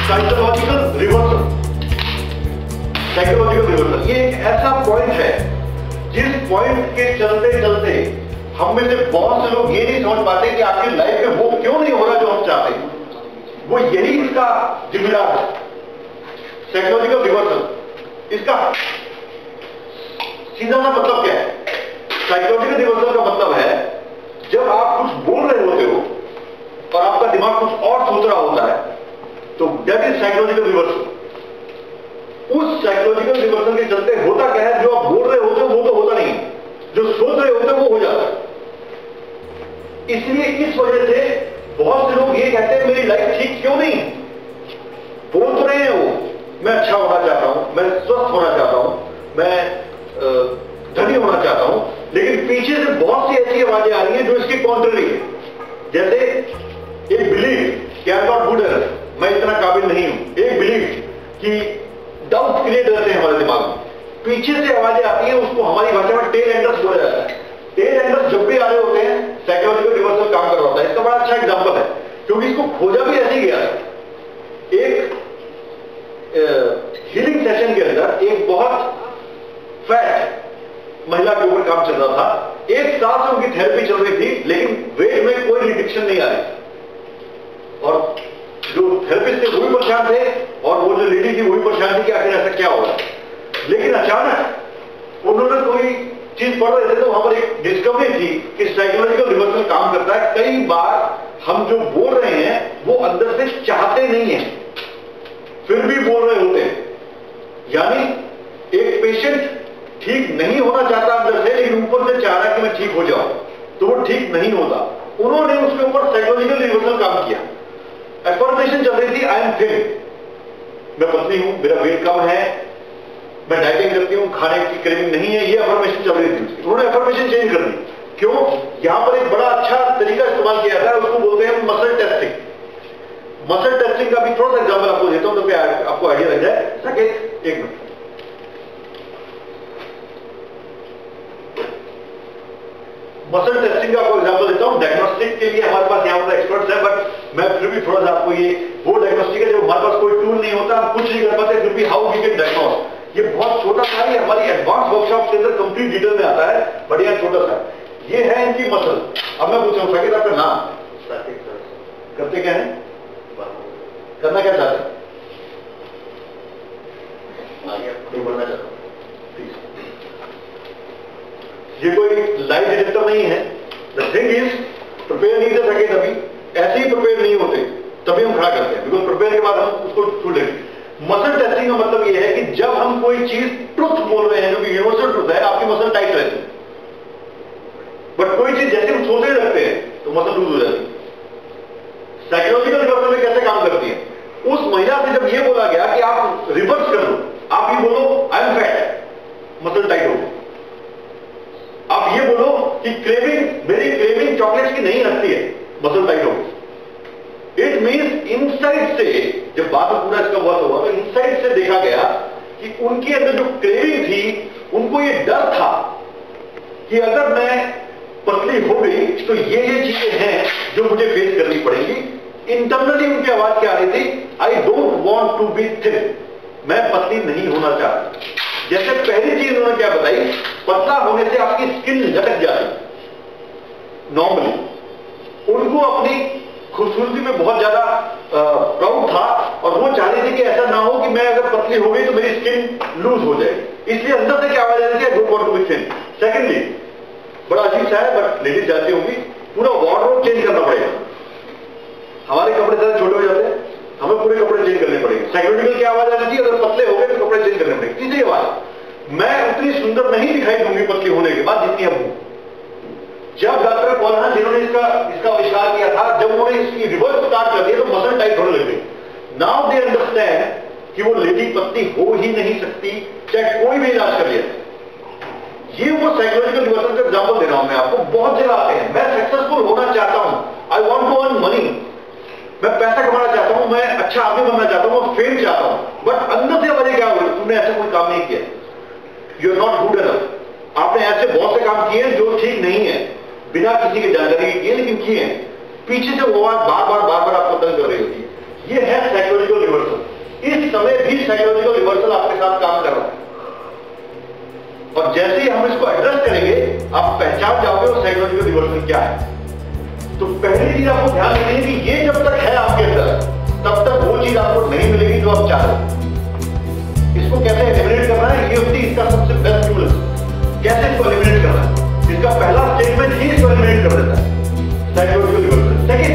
Psychological reversal. Psychological reversal ये एक ऐसा पॉइंट है जिस पॉइंट के चलते चलते हम में से बहुत से लोग ये नहीं समझ पाते कि आपकी लाइफ में वो क्यों नहीं हो रहा जो हम चाहते हैं। वो यही इसका जिम्मेदार है, साइकोलॉजिकल रिवर्सल। इसका सीधा सा मतलब क्या है? साइकोलॉजिकल रिवर्सल का मतलब है जब आप कुछ बोल रहे होते हो और आपका दिमाग कुछ और सोच रहा होता है, तो दैट इज साइकोलॉजिकल रिवर्सल। उस साइकोलॉजिकल रिवर्सल के चलते होता क्या है, जो आप बोल रहे होते हो वो तो होता नहीं, जो सोच रहे होते हो वो हो जाता है। इसलिए इस वजह से बहुत से लोग ये कहते हैं मेरी लाइफ ठीक क्यों नहीं। बोल तो रहे हैं वो, मैं अच्छा होना चाहता हूं, मैं स्वस्थ होना चाहता हूं, मैं धनी होना चाहता हूं, लेकिन पीछे से बहुत सी ऐसी आवाजें आ रही हैं जो इसकी कॉन्ट्ररी है। जैसे एक बिलीफ कि I am not good enough, मैं इतना काबिल नहीं हूं। एक बिलीफ कि डाउट क्रिएट रहते हैं हमारे दिमाग में, पीछे से आवाजें आती हैं, उसको हमारी भाषा में टेल एंडर्स बोला जाता है। टेल एंडर्स जब भी आ रहे होते हैं साइकोलॉजिकल रिवर्सल काम कर रहा होता है। इसका बड़ा अच्छा एग्जांपल है, क्योंकि इसको खोजा भी ऐसे ही गया है। एक हीलिंग सेशन के अंदर एक बहुत फैट महिला के ऊपर काम चल रहा था। एक साल से उनकी थेरेपी चल रही थी, लेकिन वेट में कोई रिडक्शन नहीं आ रही। और जो थेरेपिस्ट थे वो भी परेशान थे और वो जो लेडी थी वो भी परेशान थी कि आखिर ऐसा क्या होगा। लेकिन अचानक उन्होंने कोई चीज पढ़ रहे थे तो वहां पर एक डिस्कवरी थी कि साइकोलॉजिकल रिवर्सल काम करता है। कई बार हम जो बोल रहे हैं वो अंदर से चाहते नहीं है, फिर भी बोल रहे होते हैं। यानी एक पेशेंट ठीक नहीं होना चाहता अंदर से, लेकिन ऊपर से चाह रहा है कि मैं ठीक हो जाऊं, तो वो ठीक नहीं होता। उन्होंने उसके ऊपर साइकोलॉजिकल रिवर्सल काम किया। एफर्मेशन चल रही थी, आई एम थिन, मैं पतली हूं, मेरा वेट कम है, मैं डाइटिंग करती हूं, खाने की क्रेविंग नहीं है, ये एफर्मेशन चल रही थी। उन्होंने एफर्मेशन चेंज कर दी। क्यों? यहां पर एक बड़ा अच्छा तरीका इस्तेमाल किया था, उसको बोलते हैं मसल टेस्टिंग। मसल टेस्टिंग का भी थोड़ा सा एग्जाम्पल आपको देता हूं तो क्या आपको आइडिया लग जाए। सेकंड, एक मिनट। मसल टेस्टिंग का आपको एग्जांपल देता हूं। डायग्नोस्टिक के लिए हमारे पास यहां पर एक्सपर्ट्स हैं, बट मैं फिर भी थोड़ा सा आपको ये वो डायग्नोस्टिक है जो हमारे पास कोई टूल नहीं होता, हम कुछ नहीं कर पाते, फिर भी हाउ वी कैन डायग्नोस। ये बहुत छोटा सा है, हमारी एडवांस वर्कशॉप के अंदर कंप्लीट डिटेल में आता है, बट यह छोटा सा ये है इनकी मसल। अब मैं पूछ रहा हूं साकिब आपका नाम? करते क्या है, करना क्या चाहते हैं? बढ़ना चाहता हूं। ये कोई लाइव डिटेक्टर नहीं है। द थिंग इज प्रिपेयर नहीं कर सके, तभी ऐसे ही प्रिपेयर नहीं होते, तभी हम खड़ा करते हैं, बिकॉज प्रिपेयर के बाद हम उसको छू लेंगे। मसल टेस्टिंग का मतलब यह है कि जब हम कोई चीज ट्रुथ बोल रहे हैं, जो कि यूनिवर्सल ट्रुथ है, आपकी मसल टाइट रहती है, बट कोई चीज जैसे हम सोचने लगते हैं तो मसल लूज हो जाती है। साइकोलॉजिकल रिवर्सल में कैसे काम करती है? उस महिला से जब यह बोला गया कि आप रिवर्स कर लो, आप ये बोलो I am fat, muscle tight हो। आप ये बोलो कि मेरी क्रेविंग चॉकलेट्स की नहीं लगती है, मसल टाइट हो। इट मीन्स इनसाइड से, जब बात पूरा इसका हुआ तो इनसाइड से देखा गया कि उनके अंदर जो क्रेविंग थी, उनको ये डर था कि अगर मैं पतली हो गई तो ये चीजें हैं जो मुझे फेस करनी पड़ेगी। इंटरनली उनकी आवाज क्या आ रही थी? I don't want to be thin, मैं पतली नहीं होना चाहती। जैसे पहली चीज उन्होंने क्या बताई, पतला होने से आपकी स्किन लटक जाती। नॉर्मली उनको अपनी खूबसूरती में बहुत ज्यादा प्राउड था और वो चाह रही थी कि ऐसा ना हो कि मैं अगर पतली हो गई तो मेरी स्किन लूज हो जाएगी। इसलिए अंदर से क्या आवाज आ रही थी? I don't want to be thin. Secondly, बड़ा अजीब सा है बट लेडीज जानती होंगी, पूरा वार्डरोब चेंज करना पड़ेगा। हमारे कपड़े ज्यादा छोटे हो जाते हैं, हमें पूरे कपड़े चेंज करने पड़ेंगे। साइकोलॉजिकल क्या आवाज आ रही थी? अगर पतले हो गए तो कपड़े चेंज करने पड़ेंगे। तीसरी आवाज, मैं उतनी सुंदर नहीं दिखाई दूंगी पतली होने के बाद जितनी अब हूं। जब डॉक्टर कॉलना जिन्होंने इसका आविष्कार किया था, जब उन्होंने इसकी रिवर्स स्टार्ट कर दिया तो मसल टाइट होने लग गई। नाउ दे अंडरस्टैंड कि वो लेडी पतली हो ही नहीं सकती, चाहे कोई भी इलाज कर लिया। ये वो साइकोलॉजिकल रिवर्सल का एग्जांपल दे रहा हूं मैं आपको। बहुत जगह आते हैं, मैं सक्सेसफुल होना चाहता हूं, I want to earn money, मैं पैसा कमाना चाहता हूं, मैं अच्छा आदमी बनना चाहता हूं, मैं फेम चाहता हूं, बट अंदर से वजह क्या हुई? तुमने ऐसा कोई काम नहीं किया, you are not good enough. आपने ऐसे बहुत से काम किए जो ठीक नहीं है, बिना किसी की जानकारी के किए, लेकिन किए हैं। पीछे से वो बार बार आपको तंग कर रही होती है। ये है साइकोलॉजिकल रिवर्सल। इस समय भी साइकोलॉजिकल रिवर्सल आपके साथ काम कर रहा है। और जैसे ही हम इसको एड्रेस करेंगे, आप पहचान जाओगे वो साइकोलॉजिकल रिवर्सल क्या है। तो पहली चीज आपको ध्यान रखनी है कि ये जब तक है आपके अंदर, तब तक वो चीज आपको नहीं मिलेगी जो आप चाह रहे हो। इसको कैसे एलिमिनेट करना है, ये होती है इसका सबसे बेस्ट टूल। कैसे इसको एलिमिनेट करना है, इसका पहला स्टेटमेंट ही इसको एलिमिनेट कर देता है, साइकोलॉजिकल रिवर्सल। सेकंड,